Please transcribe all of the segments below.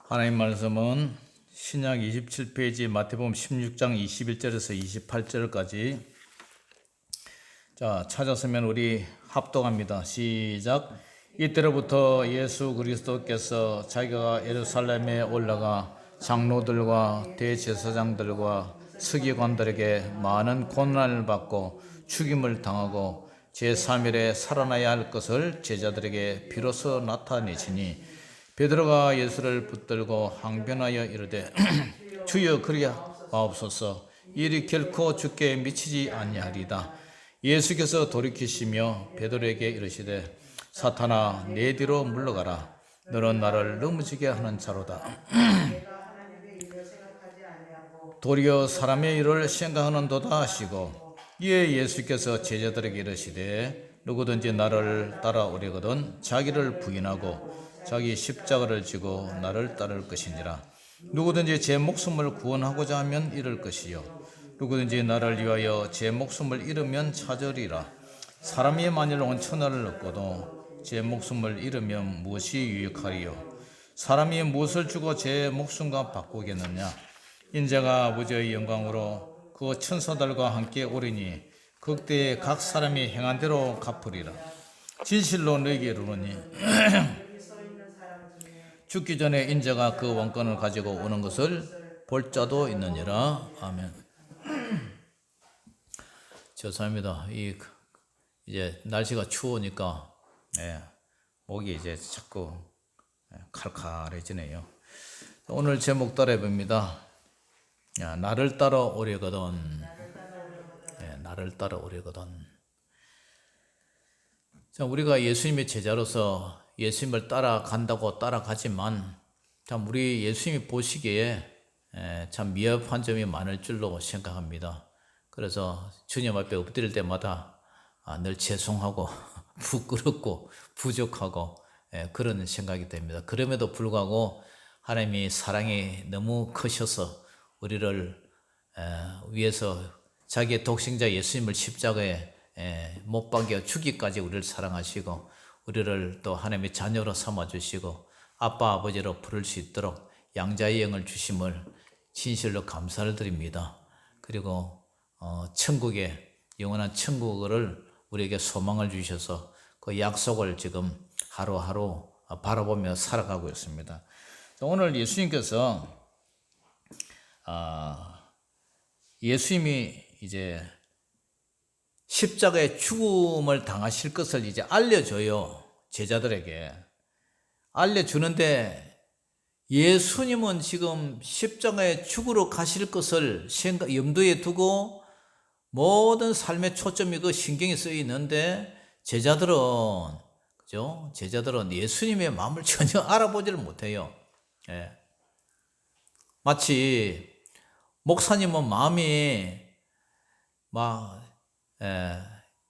하나님 말씀은 신약 27페이지 마태복음 16장 21절에서 28절까지 찾았으면 우리 합독합니다. 시작. 이때로부터 예수 그리스도께서 자기가 예루살렘에 올라가 장로들과 대제사장들과 서기관들에게 많은 고난을 받고 죽임을 당하고 제3일에 살아나야 할 것을 제자들에게 비로소 나타내시니 베드로가 예수를 붙들고 항변하여 이르되 주여 그리하옵소서. 일이 결코 주께 미치지 아니하리다. 예수께서 돌이키시며 베드로에게 이르시되 사탄아 내 뒤로 물러가라. 너는 나를 넘어지게 하는 자로다. 도리어 사람의 일을 생각하는도다 하시고 이에 예수께서 제자들에게 이르시되 누구든지 나를 따라오려거든 자기를 부인하고 자기 십자가를 지고 나를 따를 것이니라. 누구든지 제 목숨을 구원하고자 하면 잃을 것이요 누구든지 나를 위하여 제 목숨을 잃으면 찾으리라. 사람이 만일 온 천하를 얻고도 제 목숨을 잃으면 무엇이 유익하리요? 사람이 무엇을 주고 제 목숨과 바꾸겠느냐? 인자가 아버지의 영광으로 그 천사들과 함께 오리니 그때에 각 사람이 행한 대로 갚으리라. 진실로 너희에게 이르노니 죽기 전에 인자가 그 왕권을 가지고 오는 것을 볼 자도 있느니라. 아멘. 죄송합니다. 이제 날씨가 추우니까 목이 이제 자꾸 칼칼해지네요. 오늘 제목 따라해봅니다. 나를 따라오려거든. 나를 따라오려거든. 우리가 예수님의 제자로서 예수님을 따라간다고 따라가지만 참 우리 예수님이 보시기에 참 미흡한 점이 많을 줄로 생각합니다. 그래서 주님 앞에 엎드릴 때마다 늘 죄송하고 부끄럽고 부족하고 그런 생각이 됩니다. 그럼에도 불구하고 하나님이 사랑이 너무 크셔서 우리를 위해서 자기의 독생자 예수님을 십자가에 못 박여 죽기까지 우리를 사랑하시고 우리를 또 하나님의 자녀로 삼아주시고 아빠 아버지로 부를 수 있도록 양자의 영을 주심을 진실로 감사를 드립니다. 그리고 천국에 영원한 천국을 우리에게 소망을 주셔서 그 약속을 지금 하루하루 바라보며 살아가고 있습니다. 오늘 예수님께서 예수님이 이제 십자가의 죽음을 당하실 것을 이제 알려줘요. 제자들에게 알려주는데 예수님은 지금 십자가에 죽으러 가실 것을 염두에 두고 모든 삶의 초점이 그 신경이 쓰여 있는데 제자들은 그죠? 제자들은 예수님의 마음을 전혀 알아보지를 못해요. 마치 목사님은 마음이 막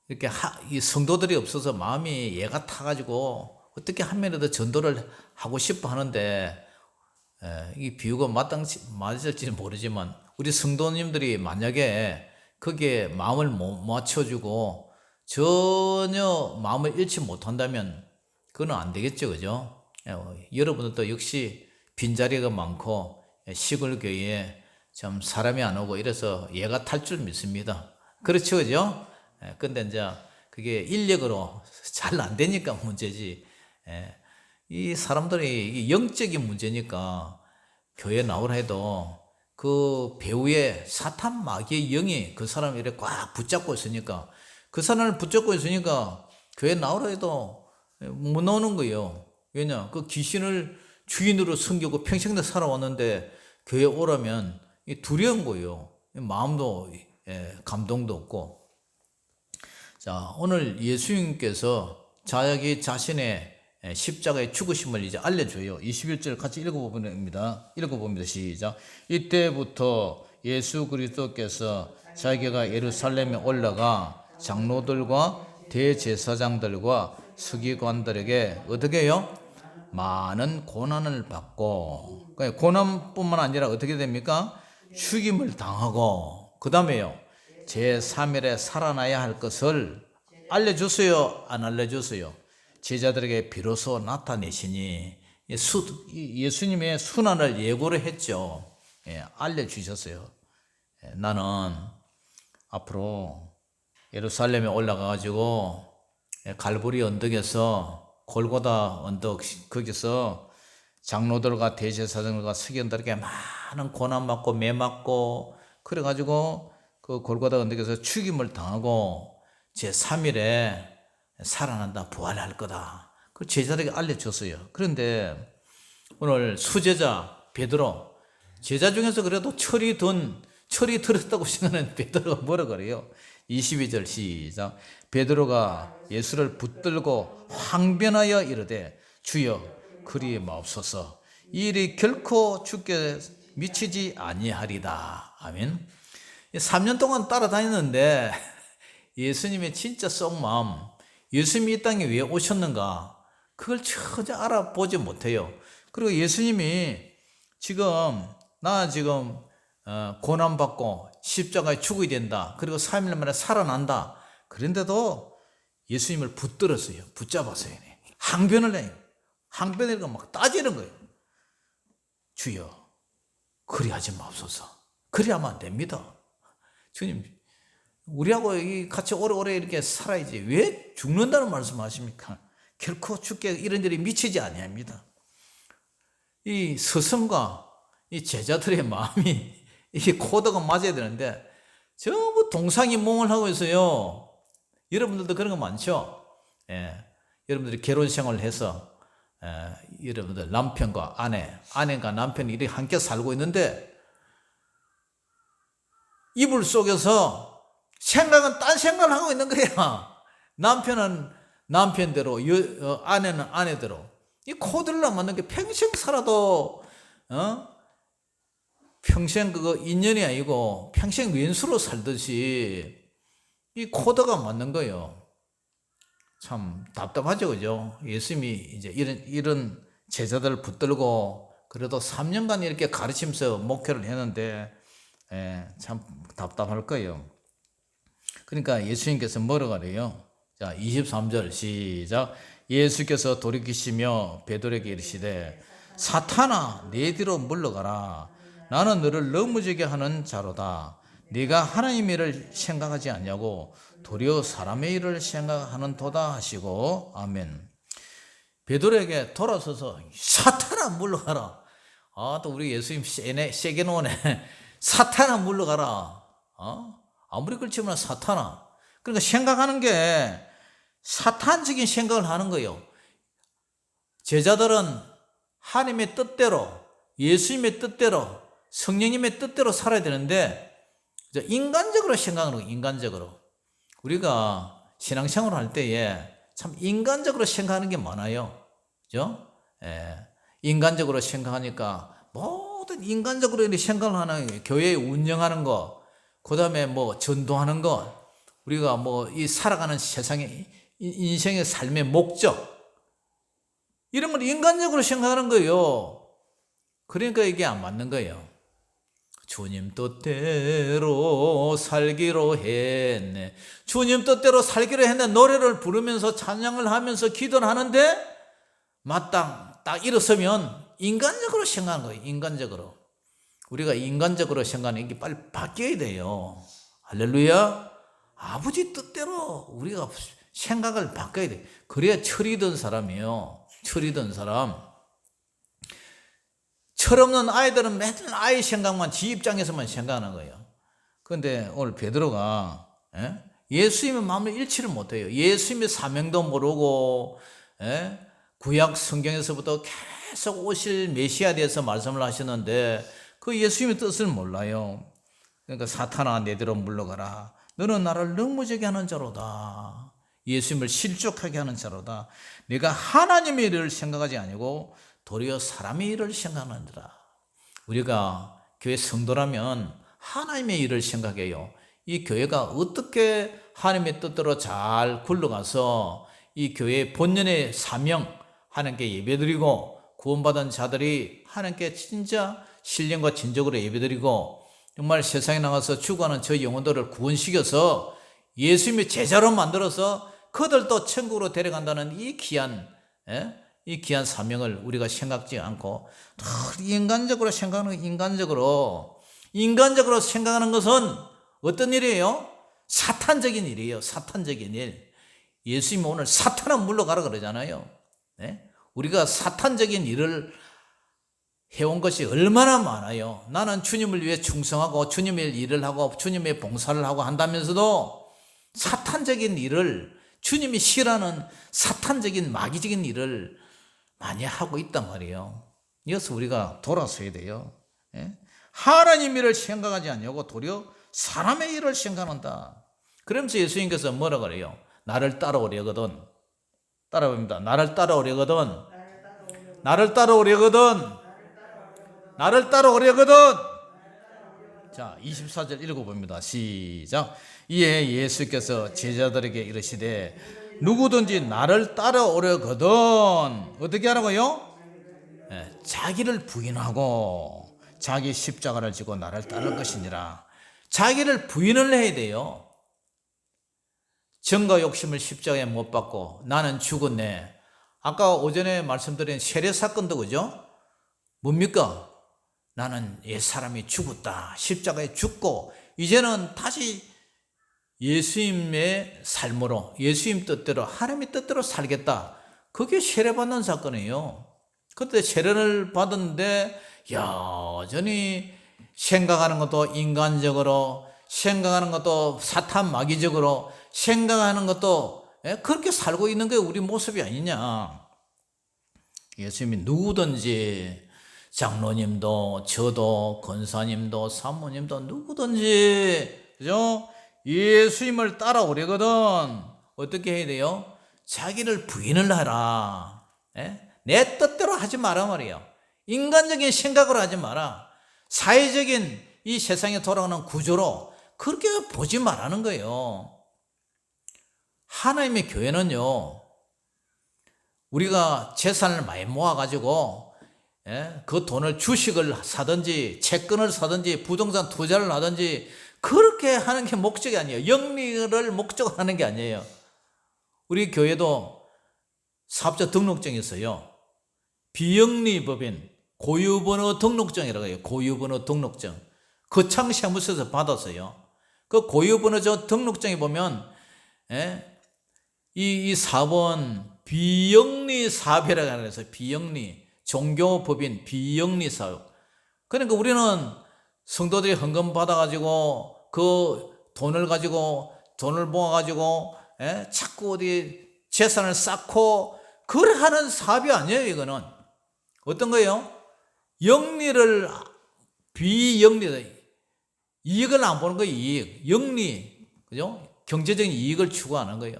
이렇게 이 성도들이 없어서 마음이 얘가 타가지고 어떻게 하면이라도 전도를 하고 싶어 하는데 이 비유가 맞을지는 모르지만 우리 성도님들이 만약에 거기에 마음을 못 맞춰주고 전혀 마음을 잃지 못한다면 그건 안 되겠죠, 그죠? 여러분들도 역시 빈자리가 많고 시골 교회에 참 사람이 안 오고 이래서 얘가 탈 줄 믿습니다. 그렇죠, 그죠? 근데 이제 그게 인력으로 잘 안 되니까 문제지. 이 사람들이 영적인 문제니까 교회 나오라 해도 그 배후에 사탄 마귀의 영이 그 사람을 이렇게 꽉 붙잡고 있으니까 그 사람을 붙잡고 있으니까 교회 나오라 해도 못 나오는 거예요. 왜냐? 그 귀신을 주인으로 섬기고 평생 살아왔는데 교회 오라면 두려운 거예요. 마음도 감동도 없고. 자, 오늘 예수님께서 자기 자신의 십자가의 죽으심을 이제 알려줘요. 21절 같이 읽어봅니다. 시작. 이때부터 예수 그리스도께서 자기가 예루살렘에 올라가 장로들과 대제사장들과 서기관들에게 어떻게 해요? 많은 고난을 받고, 고난뿐만 아니라 어떻게 됩니까? 죽임을 당하고, 그 다음에요, 제3일에 살아나야 할 것을 알려줬어요? 안 알려줬어요? 제자들에게 비로소 나타내시니 예수님의 순환을 예고를 했죠. 알려주셨어요. 나는 앞으로 예루살렘에 올라가가지고 갈보리 언덕에서 골고다 언덕 거기서 장로들과 대제사장들과 서기관들에게 많은 고난 받고 매 맞고 그래가지고 그 골고다 언덕에서 죽임을 당하고 제3일에 살아난다, 부활할 거다. 그 제자들에게 알려줬어요. 그런데 오늘 수제자 베드로, 제자 중에서 그래도 철이 들었다고 생각하는 베드로가 뭐라 그래요? 22절 시작. 베드로가 예수를 붙들고 항변하여 이르되 주여 그리 마옵소서, 이 일이 결코 주께 미치지 아니하리다. 아멘. 3년 동안 따라다녔는데 예수님의 진짜 속마음, 예수님이 이 땅에 왜 오셨는가, 그걸 전혀 알아보지 못해요. 그리고 예수님이 나 지금 고난받고 십자가에 죽어야 된다, 그리고 3일 만에 살아난다, 그런데도 예수님을 붙들었어요. 붙잡았어요. 항변을 해요. 항변을 막 따지는 거예요. 주여 그리 하지 마옵소서. 그리 하면 안 됩니다. 주님, 우리하고 같이 오래오래 이렇게 살아야지 왜 죽는다는 말씀하십니까? 결코 죽게 이런 일이 미치지 아니합니다. 이 스승과 이 제자들의 마음이 이게 코드가 맞아야 되는데 전부 동상이몽을 하고 있어요. 여러분들도 그런 거 많죠? 여러분들이 결혼 생활을 해서 여러분들 남편과 아내가 남편이 이렇게 함께 살고 있는데 이불 속에서 생각은 딴 생각을 하고 있는 거야. 남편은 남편대로, 아내는 아내대로. 이 코드를 안 맞는 게 평생 살아도, 평생 그거 인연이 아니고 평생 왼수로 살듯이 이 코드가 맞는 거예요. 참 답답하죠, 그죠? 예수님이 이제 이런 제자들을 붙들고 그래도 3년간 이렇게 가르치면서 목회를 했는데, 참 답답할 거예요. 그러니까 예수님께서 뭐라고 그래요? 자, 23절 시작. 예수께서 돌이키시며 베드로에게 이르시되 사탄아 내 뒤로 물러가라. 나는 너를 넘어지게 하는 자로다. 네가 하나님의 일을 생각하지 않냐고 도리어 사람의 일을 생각하는 도다 하시고. 아멘. 베드로에게 돌아서서 사탄아 물러가라. 또 우리 예수님 세게 놓으네. 사탄아 물러가라. 아무리 그렇지만 사탄아. 그러니까 생각하는 게 사탄적인 생각을 하는 거예요. 제자들은 하나님의 뜻대로, 예수님의 뜻대로, 성령님의 뜻대로 살아야 되는데 인간적으로 생각하는 거예요. 인간적으로. 우리가 신앙생활을 할 때에 참 인간적으로 생각하는 게 많아요. 그죠? 인간적으로 생각하니까 모든 인간적으로 이렇게 생각을 하는 거예요. 교회 운영하는 거, 그 다음에 뭐 전도하는 거, 우리가 뭐 이 살아가는 세상의 인생의 삶의 목적, 이런 걸 인간적으로 생각하는 거예요. 그러니까 이게 안 맞는 거예요. 주님 뜻대로 살기로 했네. 주님 뜻대로 살기로 했는데 노래를 부르면서 찬양을 하면서 기도를 하는데 마땅 딱 일어서면 인간적으로 생각하는 거예요. 인간적으로. 우리가 인간적으로 생각하는 게 빨리 바뀌어야 돼요. 할렐루야. 아버지 뜻대로 우리가 생각을 바꿔야 돼. 그래야 철이든 사람이에요. 철이든 사람. 철없는 아이들은 맨날 아이 생각만, 지 입장에서만 생각하는 거예요. 그런데 오늘 베드로가 예수님의 마음을 잃지를 못해요. 예수님의 사명도 모르고 구약 성경에서부터 계속 오실 메시아에 대해서 말씀을 하시는데 그 예수님의 뜻을 몰라요. 그러니까 사탄아 내 뒤로 물러가라. 너는 나를 넘어지게 하는 자로다. 예수님을 실족하게 하는 자로다. 내가 하나님의 일을 생각하지 아니고 도리어 사람의 일을 생각하느니라. 우리가 교회 성도라면 하나님의 일을 생각해요. 이 교회가 어떻게 하나님의 뜻대로 잘 굴러가서 이 교회의 본연의 사명, 하나님께 예배드리고 구원받은 자들이 하나님께 진짜 신령과 진정으로 예배드리고 정말 세상에 나가서 죽어가는 저 영혼들을 구원시켜서 예수님의 제자로 만들어서 그들도 천국으로 데려간다는 이 귀한 이 귀한 사명을 우리가 생각지 않고 인간적으로 생각하는 인간적으로 생각하는 것은 어떤 일이에요? 사탄적인 일이에요. 사탄적인 일. 예수님이 오늘 사탄은 물러가라 그러잖아요. 네? 우리가 사탄적인 일을 해온 것이 얼마나 많아요. 나는 주님을 위해 충성하고 주님의 일을 하고 주님의 봉사를 하고 한다면서도 사탄적인 일을, 주님이 싫어하는 사탄적인 마귀적인 일을 많이 하고 있단 말이에요. 이것을 우리가 돌아서야 돼요. 하나님 일을 생각하지 않냐고 도리어 사람의 일을 생각한다. 그러면서 예수님께서 뭐라 그래요? 나를 따라오려거든. 따라봅니다. 나를 따라오려거든. 나를 따라오려거든. 나를 따라오려거든. 자, 24절 읽어봅니다. 시작. 이에 예수께서 제자들에게 이르시되 누구든지 나를 따라오려거든 어떻게 하라고요? 자기를 부인하고 자기 십자가를 지고 나를 따를 것이니라. 자기를 부인을 해야 돼요. 정과 욕심을 십자가에 못 박고 나는 죽었네. 아까 오전에 말씀드린 세례 사건도 그죠? 뭡니까? 나는 옛사람이 죽었다. 십자가에 죽고 이제는 다시 예수님의 삶으로, 예수님 뜻대로, 하나님의 뜻대로 살겠다. 그게 세례받는 사건이에요. 그때 세례를 받았는데 여전히 생각하는 것도 인간적으로, 생각하는 것도 사탄 마귀적으로, 생각하는 것도 그렇게 살고 있는 게 우리 모습이 아니냐. 예수님이 누구든지, 장로님도 저도 권사님도 사모님도 누구든지 그죠? 예수님을 따라오려거든 어떻게 해야 돼요? 자기를 부인을 하라. 내 뜻대로 하지 마라 말이에요. 인간적인 생각으로 하지 마라. 사회적인 이 세상에 돌아가는 구조로 그렇게 보지 말라는 거예요. 하나님의 교회는요, 우리가 재산을 많이 모아가지고 그 돈을 주식을 사든지 채권을 사든지 부동산 투자를 하든지 그렇게 하는 게 목적이 아니에요. 영리를 목적으로 하는 게 아니에요. 우리 교회도 사업자 등록증이 있어요. 비영리법인 고유번호 등록증이라고 해요. 고유번호 등록증. 거창시사무소에서 받았어요. 그 고유번호 등록증에 보면 이 사업은 비영리 사업이라고 해서 비영리 종교법인 비영리 사업. 그러니까 우리는 성도들이 헌금 받아가지고 그 돈을 모아가지고 자꾸 어디 재산을 쌓고 그걸 하는 사업이 아니에요. 이거는 어떤 거예요? 영리를 비영리 이익을 안 보는 거예요. 이익 영리 그죠? 경제적인 이익을 추구하는 거예요.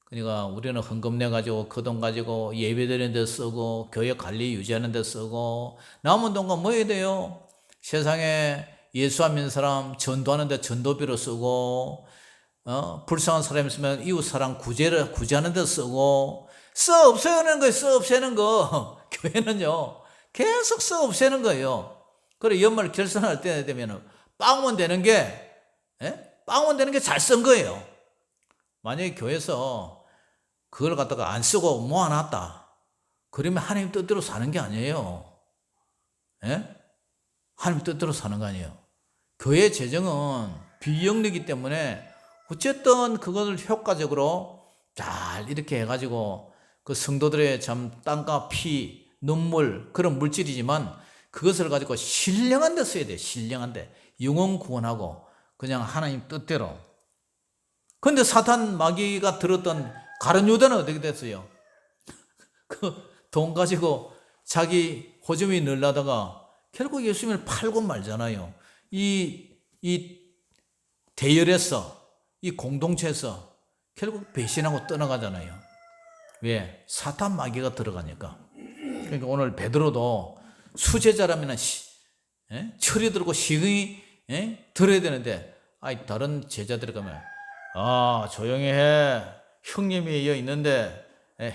그러니까 우리는 헌금 내가지고 그 돈 가지고 예배 드리는 데 쓰고 교회 관리 유지하는 데 쓰고 남은 돈과 뭐 해야 돼요? 세상에 예수 안 믿는 사람 전도하는 데 전도비로 쓰고 불쌍한 사람 있으면 이웃사람 구제하는 데 쓰고 써 없애는 거예요. 써 없애는 거. 교회는요 계속 써 없애는 거예요. 그래 연말 결산할 때 되면 빵원 되는 게 잘 쓴 거예요. 만약에 교회에서 그걸 갖다가 안 쓰고 모아놨다. 그러면 하나님 뜻대로 사는 게 아니에요. 하나님 뜻대로 사는 거 아니에요. 교회 재정은 비영리이기 때문에 어쨌든 그것을 효과적으로 잘 이렇게 해가지고 그 성도들의 참 땀과 피, 눈물 그런 물질이지만 그것을 가지고 신령한 데 써야 돼요. 신령한 데. 영혼 구원하고 그냥 하나님 뜻대로. 근데 사탄 마귀가 들었던 가룟 유다는 어떻게 됐어요? 그 돈 가지고 자기 호주머니 넣으려다가 결국 예수님을 팔고 말잖아요. 이 대열에서 이 공동체에서 결국 배신하고 떠나가잖아요. 왜? 사탄 마귀가 들어가니까. 그러니까 오늘 베드로도 수제자라면 철이 들고 시근이 들어야 되는데 다른 제자들이 가면 조용히 해. 형님이 여기 있는데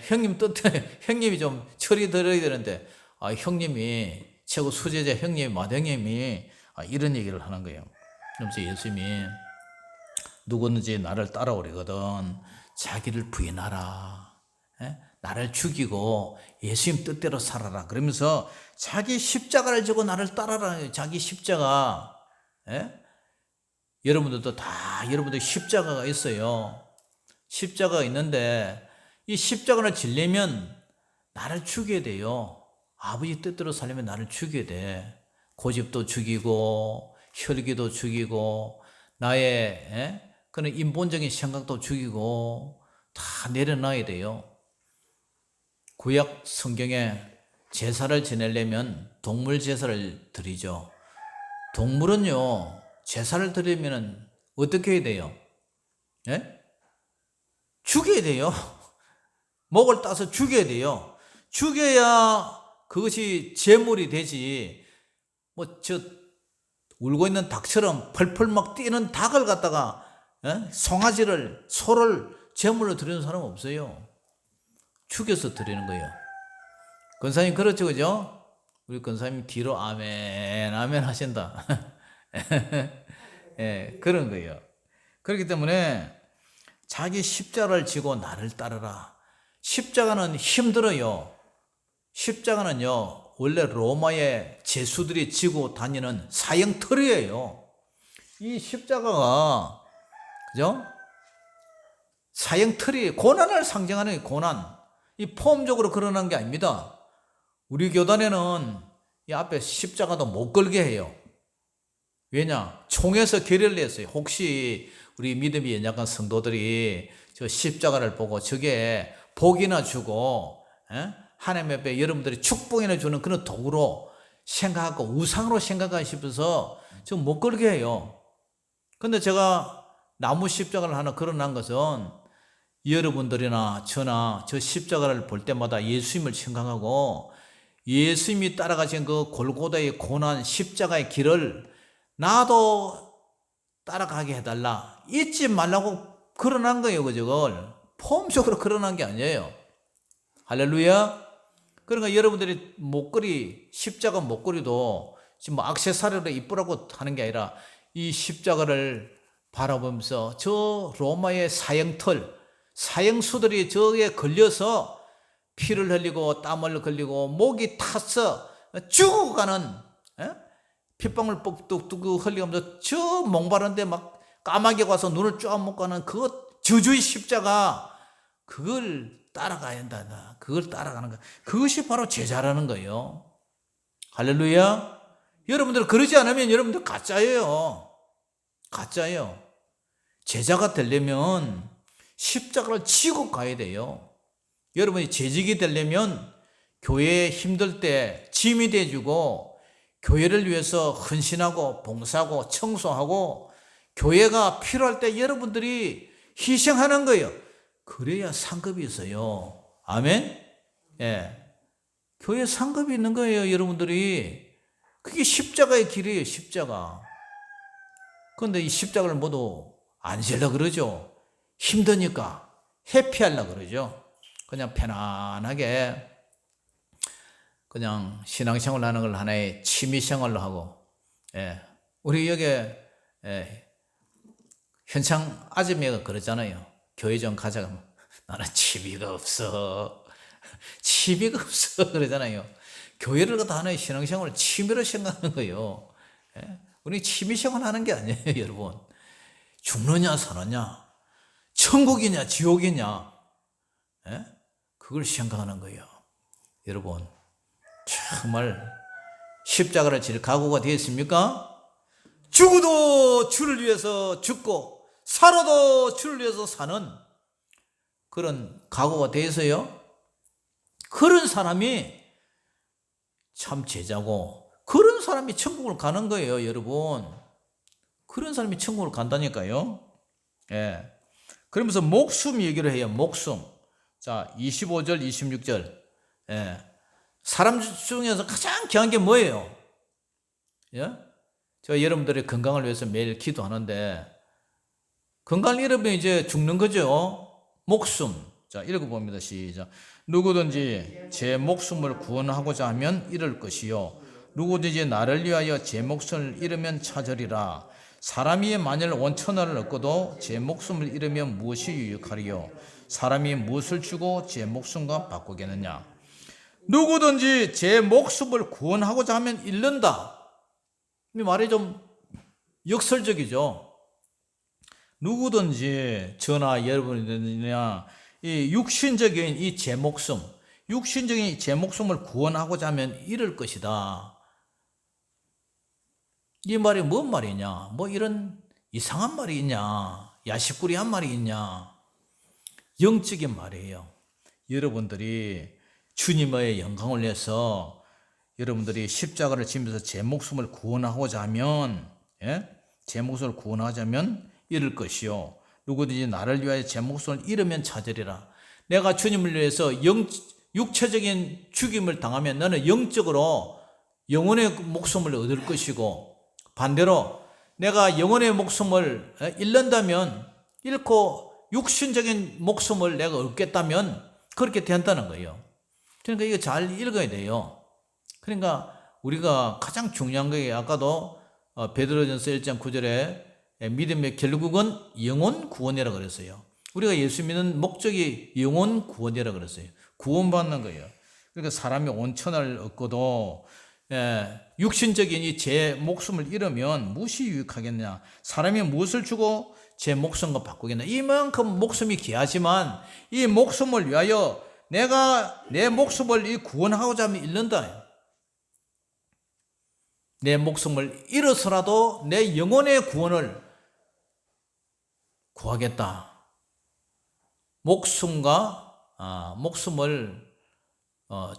형님 뜻에 형님이 좀 철이 들어야 되는데 형님이 최고 수제자 형님 마대형님이 이런 얘기를 하는 거예요. 그러면서 예수님이 누구든지 나를 따라오려거든 자기를 부인하라. 나를 죽이고 예수님 뜻대로 살아라. 그러면서 자기 십자가를 지고 나를 따라라. 자기 십자가. 여러분들도 다 여러분들 십자가가 있어요. 십자가가 있는데 이 십자가를 지려면 나를 죽여야 돼요. 아버지 뜻대로 살려면 나를 죽여야 돼. 고집도 죽이고 혈기도 죽이고 나의 그런 인본적인 생각도 죽이고 다 내려놔야 돼요. 구약 성경에 제사를 지내려면 동물 제사를 드리죠. 동물은요 제사를 드리면 어떻게 해야 돼요? 죽여야 돼요. 목을 따서 죽여야 돼요. 죽여야 그것이 제물이 되지. 울고 있는 닭처럼 펄펄 막 뛰는 닭을 갖다가 송아지를 소를 제물로 드리는 사람 없어요. 죽여서 드리는 거예요. 권사님 그렇죠, 그죠? 우리 권사님 뒤로 아멘 아멘 하신다. 그런 거예요. 그렇기 때문에 자기 십자가를 지고 나를 따르라. 십자가는 힘들어요. 십자가는요 원래 로마의 제수들이 지고 다니는 사형털이에요. 이 십자가가 그죠? 사형털이 고난을 상징하는 고난. 이 폼적으로 그러는 게 아닙니다. 우리 교단에는 이 앞에 십자가도 못 걸게 해요. 왜냐? 총에서 결의를 냈어요. 혹시 우리 믿음이 연약한 성도들이 저 십자가를 보고 저게 복이나 주고 하나님 앞에 여러분들이 축복이나 주는 그런 도구로 생각하고 우상으로 생각하고 싶어서 저 못 걸게 해요. 근데 제가 나무 십자가를 하나 걸어놓은 것은 여러분들이나 저나 저 십자가를 볼 때마다 예수님을 생각하고 예수님이 따라가신 그 골고다의 고난 십자가의 길을 나도 따라가게 해달라. 잊지 말라고 걸어놓은 거예요. 그걸 폼적으로 걸어놓은 게 아니에요. 할렐루야. 그러니까 여러분들이 목걸이 십자가 목걸이도 지금 뭐 액세서리로 이쁘라고 하는 게 아니라 이 십자가를 바라보면서 저 로마의 사형털 사형수들이 저에 걸려서 피를 흘리고 땀을 흘리고 목이 타서 죽어가는 핏방울 뚝뚝 흘리면서 저 몽바른데 막 까마귀 와서 눈을 쫙 먹고 하는 그 저주의 십자가 그걸 따라가야 한다. 그걸 따라가는 거. 그것이 바로 제자라는 거예요. 할렐루야. 여러분들 그러지 않으면 여러분들 가짜예요. 가짜예요. 제자가 되려면 십자가를 지고 가야 돼요. 여러분이 재직이 되려면 교회에 힘들 때 짐이 돼주고 교회를 위해서 헌신하고 봉사하고 청소하고 교회가 필요할 때 여러분들이 희생하는 거예요. 그래야 상급이 있어요. 아멘? 교회 상급이 있는 거예요, 여러분들이. 그게 십자가의 길이에요, 십자가. 그런데 이 십자가를 모두 안 지려고 그러죠. 힘드니까 회피하려고 그러죠. 그냥 편안하게 그냥 신앙생활 하는 걸 하나의 취미생활로 하고, 우리 여기 현창 아줌마가 그러잖아요. 교회 좀 가자. 나는 취미가 없어. 취미가 없어. 그러잖아요. 교회를 갖다 하나의 신앙생활을 취미로 생각하는 거예요. 우리 취미생활 하는 게 아니에요, 여러분. 죽느냐, 사느냐, 천국이냐, 지옥이냐, 그걸 생각하는 거예요. 여러분, 정말 십자가를 질 각오가 되었습니까? 죽어도 주를 위해서 죽고 살아도 주를 위해서 사는 그런 각오가 되어서요. 그런 사람이 참 제자고 그런 사람이 천국을 가는 거예요, 여러분. 그런 사람이 천국을 간다니까요. 그러면서 목숨 얘기를 해요. 목숨. 자, 25절, 26절. 사람 중에서 가장 귀한 게 뭐예요? 제가 여러분들의 건강을 위해서 매일 기도하는데 건강을 잃으면 이제 죽는 거죠. 목숨. 자, 읽어봅니다. 시작. 누구든지 제 목숨을 구원하고자 하면 잃을 것이요 누구든지 나를 위하여 제 목숨을 잃으면 찾으리라. 사람이 만일 5,000원을 얻고도 제 목숨을 잃으면 무엇이 유익하리요? 사람이 무엇을 주고 제 목숨과 바꾸겠느냐. 누구든지 제 목숨을 구원하고자 하면 잃는다. 이 말이 좀 역설적이죠. 누구든지 저나 여러분이나 이 육신적인 이 제 목숨, 육신적인 제 목숨을 구원하고자 하면 잃을 것이다. 이 말이 뭔 말이냐? 뭐 이런 이상한 말이 있냐? 야식구리한 말이 있냐? 영적인 말이에요. 여러분들이 주님의 영광을 위해서 여러분들이 십자가를 지면서 제 목숨을 구원하고자 하면, 제 목숨을 구원하자면 잃을 것이요. 누구든지 나를 위하여 제 목숨을 잃으면 찾으리라. 내가 주님을 위해서 육체적인 죽임을 당하면 너는 영적으로 영혼의 목숨을 얻을 것이고, 반대로 내가 영혼의 목숨을 잃는다면, 잃고 육신적인 목숨을 내가 얻겠다면 그렇게 된다는 거예요. 그러니까 이거 잘 읽어야 돼요. 그러니까 우리가 가장 중요한 게 아까도 베드로전서 1장 9절에 믿음의 결국은 영혼 구원이라고 그랬어요. 우리가 예수 믿는 목적이 영혼 구원이라고 그랬어요. 구원받는 거예요. 그러니까 사람이 온천을 얻고도 육신적인 이 제 목숨을 잃으면 무엇이 유익하겠냐. 사람이 무엇을 주고 제 목숨과 바꾸겠냐. 이만큼 목숨이 귀하지만 이 목숨을 위하여 내가 내 목숨을 구원하고자 하면 잃는다. 내 목숨을 잃어서라도 내 영혼의 구원을 구하겠다. 목숨을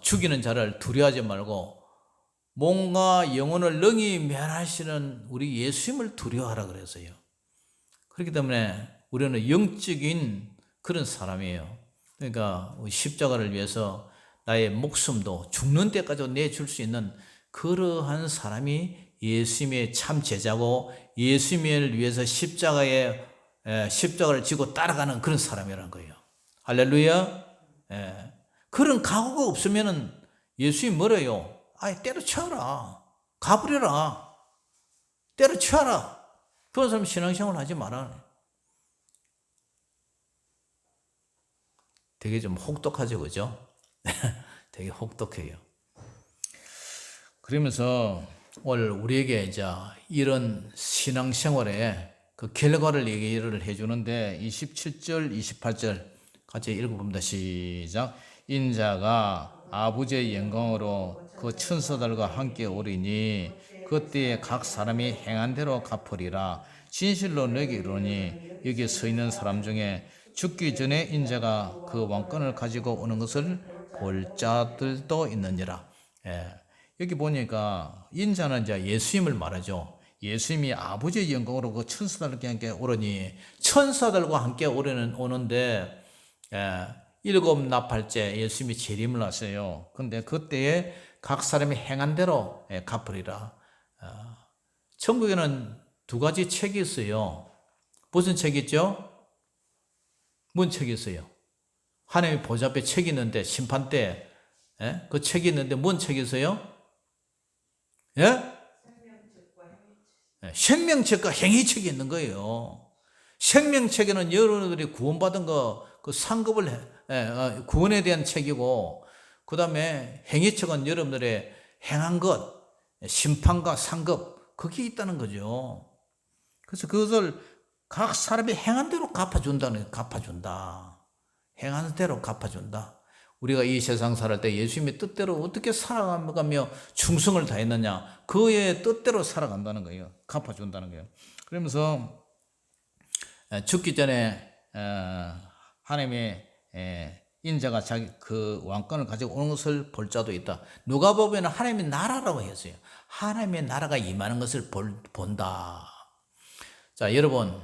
죽이는 자를 두려워하지 말고 몸과 영혼을 능히 멸하시는 우리 예수님을 두려워하라 그랬어요. 그렇기 때문에 우리는 영적인 그런 사람이에요. 그러니까 십자가를 위해서 나의 목숨도 죽는 때까지 내줄 수 있는 그러한 사람이 예수님의 참 제자고 예수님을 위해서 십자가를 지고 따라가는 그런 사람이라는 거예요. 할렐루야. 그런 각오가 없으면 예수님 뭐래요? 때려쳐라. 가버려라. 때려쳐라. 그런 사람 신앙생활 하지 마라. 되게 좀 혹독하죠, 그죠? 되게 혹독해요. 그러면서 오늘 우리에게 이제 이런 신앙생활의 그 결과를 얘기를 해주는데 27절, 28절 같이 읽어봅니다. 시작. 인자가 아버지의 영광으로 그 천사들과 함께 오리니 그때에 각 사람이 행한 대로 갚으리라. 진실로 너에게 이르노니 여기 서 있는 사람 중에 죽기 전에 인자가 그 왕권을 가지고 오는 것을 볼 자들도 있느니라. 여기 보니까 인자는 이제 예수님을 말하죠. 예수님이 아버지의 영광으로 그 천사들과 함께 오르니 천사들과 함께 오는데 일곱 나팔째 예수님이 재림을 하세요. 근데 그때에 각 사람이 행한 대로 갚으리라. 천국에는 두 가지 책이 있어요. 무슨 책이 있죠? 뭔 책이 있어요? 하나님의 보좌 앞에 책이 있는데 심판 때 그 책이 있는데 뭔 책이 있어요? 생명책과 행위책이 있는 거예요. 생명책에는 여러분들이 구원받은 그 상급을 구원에 대한 책이고, 그 다음에 행위책은 여러분들의 행한 것, 심판과 상급, 그게 있다는 거죠. 그래서 그것을 각 사람이 행한 대로 갚아준다는 거예요. 갚아준다. 행한 대로 갚아준다. 우리가 이 세상 살을 때 예수님의 뜻대로 어떻게 살아가며 충성을 다했느냐, 그의 뜻대로 살아간다는 거예요. 갚아준다는 거예요. 그러면서 죽기 전에 하나님의 인자가 자기 그 왕권을 가지고 오는 것을 볼 자도 있다. 누가복음에는 하나님의 나라라고 했어요. 하나님의 나라가 임하는 것을 본다. 자, 여러분,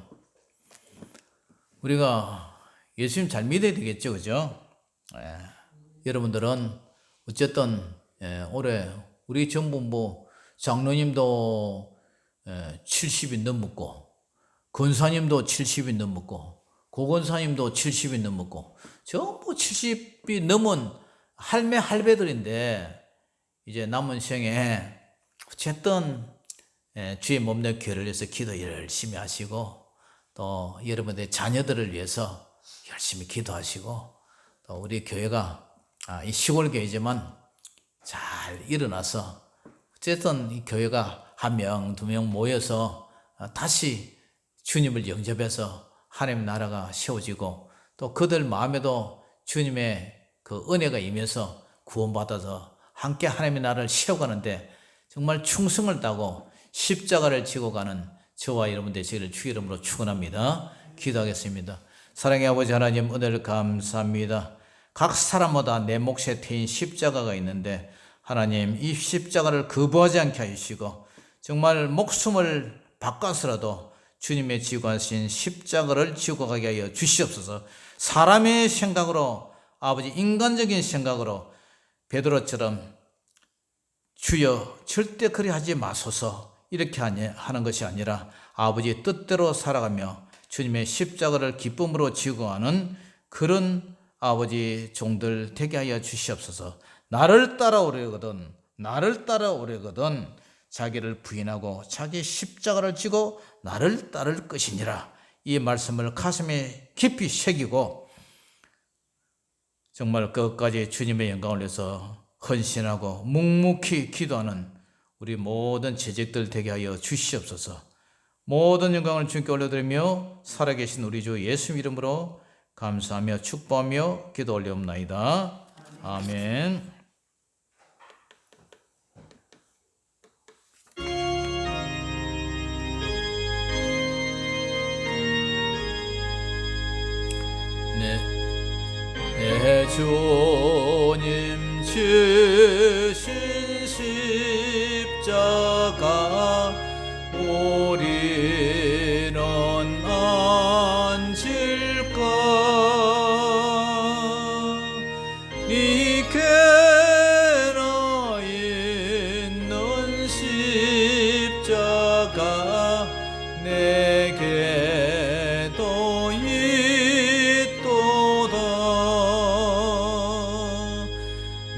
우리가 예수님 잘 믿어야 되겠죠, 그죠? 여러분들은 어쨌든 올해 우리 정부 장로님도 70이 넘었고, 권사님도 70이 넘었고, 고건사님도 70이 넘었고, 전부 70이 넘은 할배들인데 이제 남은 생에 어쨌든 주의 몸과 교회를 위해서 기도 열심히 하시고, 또 여러분들의 자녀들을 위해서 열심히 기도하시고 또 우리 교회가 이 시골 교회지만 잘 일어나서 어쨌든 이 교회가 한 명, 두 명 모여서 다시 주님을 영접해서 하나님의 나라가 세워지고 또 그들 마음에도 주님의 그 은혜가 임해서 구원받아서 함께 하나님의 나라를 세워가는데 정말 충성을 다하고 십자가를 지고 가는 저와 여러분 되시기를 주의 이름으로 축원합니다. 기도하겠습니다. 사랑의 아버지 하나님, 은혜를 감사합니다. 각 사람마다 내 몫에 태인 십자가가 있는데 하나님, 이 십자가를 거부하지 않게 하시고 정말 목숨을 바꿔서라도 주님의 지고 하신 십자가를 지고 가게 하여 주시옵소서. 사람의 생각으로, 아버지 인간적인 생각으로 베드로처럼 주여 절대 그리 하지 마소서 이렇게 하는 것이 아니라 아버지의 뜻대로 살아가며 주님의 십자가를 기쁨으로 지고 가는 그런 아버지 종들 되게 하여 주시옵소서. 나를 따라오려거든 자기를 부인하고 자기 십자가를 지고 나를 따를 것이니라. 이 말씀을 가슴에 깊이 새기고 정말 끝까지 주님의 영광을 위해서 헌신하고 묵묵히 기도하는 우리 모든 제적들 되게 하여 주시옵소서. 모든 영광을 주님께 올려드리며 살아계신 우리 주 예수 이름으로 감사하며 축복하며 기도 올려옵나이다. 아멘. 내 주님 주신 십자가 우리는 안질까? 니께나 있는 십자가 내게도 있도다.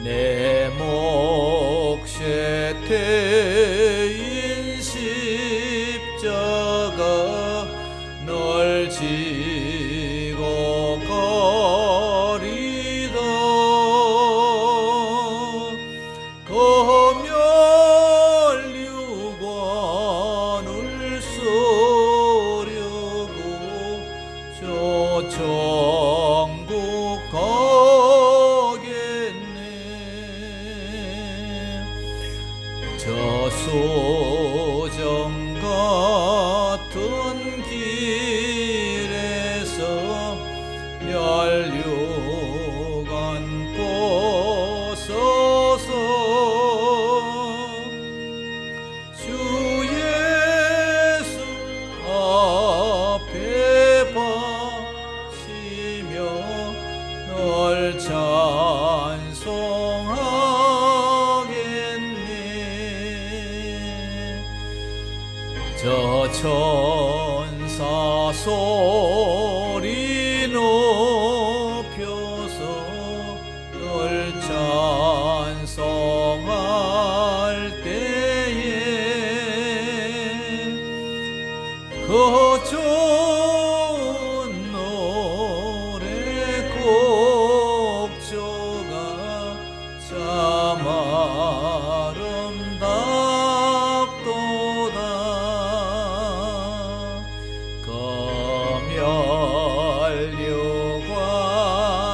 내 몫에 태인 십자가 널 지고 가리다. 검열유관을 쓰려고 저 천국 가겠네. 저수정 같은 길에서 멸류관 벗어서 주 예수 앞에 바치며 널 찬송하겠네. 저 천사 소리 높여서 널 찬송할 때에 그 좋은 노래 곡조가 참 아름답도다.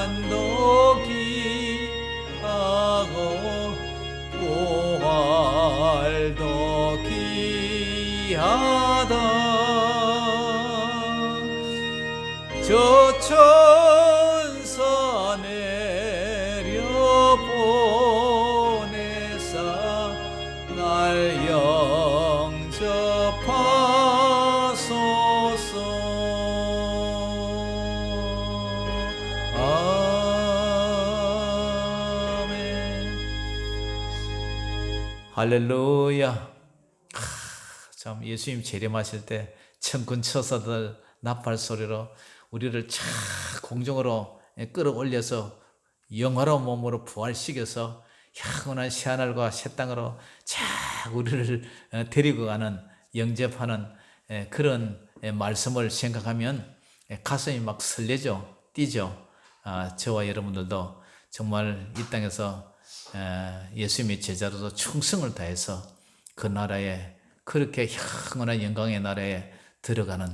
검열유관도 귀하고 부활도 귀하다. 저 천사 내려보내사 날 영접하소서. 아멘. 할렐루야. 참 예수님 재림하실 때 천군 천사들 나팔 소리로 우리를 착 공중으로 끌어올려서 영화로운 몸으로 부활시켜서 영원한 새하늘과 새 땅으로 착 우리를 데리고 가는 영접하는 그런 말씀을 생각하면 가슴이 막 설레죠. 띄죠. 저와 여러분들도 정말 이 땅에서 예수님의 제자로서 충성을 다해서 그 나라에 그렇게 영원한 영광의 나라에 들어가는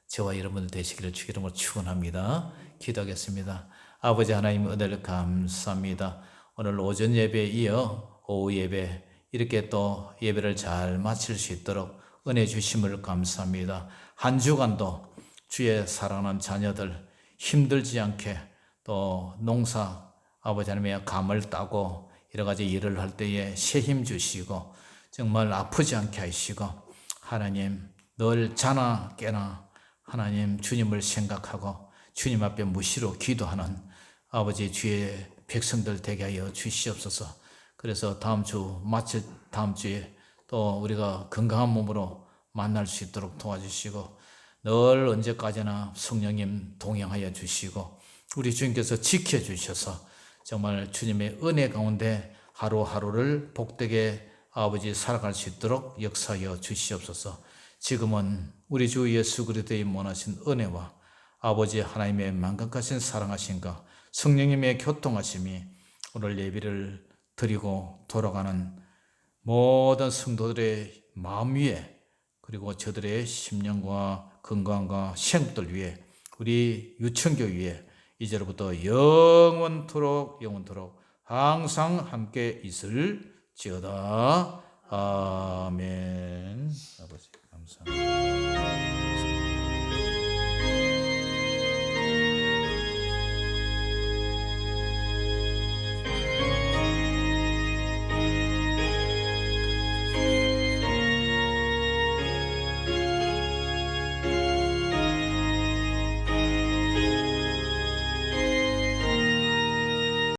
저와 여러분들 되시기를 주의 이름으로 축원합니다. 기도하겠습니다. 아버지 하나님 은혜를 감사합니다. 오늘 오전 예배에 이어 오후 예배 이렇게 또 예배를 잘 마칠 수 있도록 은혜 주심을 감사합니다. 한 주간도 주의 사랑하는 자녀들 힘들지 않게 또 농사 아버지 하나님의 감을 따고 여러 가지 일을 할 때에 새 힘 주시고 정말 아프지 않게 하시고 하나님 늘 자나 깨나 하나님 주님을 생각하고 주님 앞에 무시로 기도하는 아버지 주의 백성들 되게 하여 주시옵소서. 그래서 다음 주에 또 우리가 건강한 몸으로 만날 수 있도록 도와주시고 늘 언제까지나 성령님 동행하여 주시고 우리 주님께서 지켜주셔서 정말 주님의 은혜 가운데 하루하루를 복되게 아버지 살아갈 수 있도록 역사하여 주시옵소서. 지금은 우리 주 예수 그리스도의 원하신 은혜와 아버지 하나님의 만강하신 사랑하심과 성령님의 교통하심이 오늘 예배를 드리고 돌아가는 모든 성도들의 마음 위에 그리고 저들의 심령과 건강과 생업들 위에 우리 유천교 위에 이제로부터 영원토록 항상 함께 있을지어다. 아멘. 아버지 감사합니다.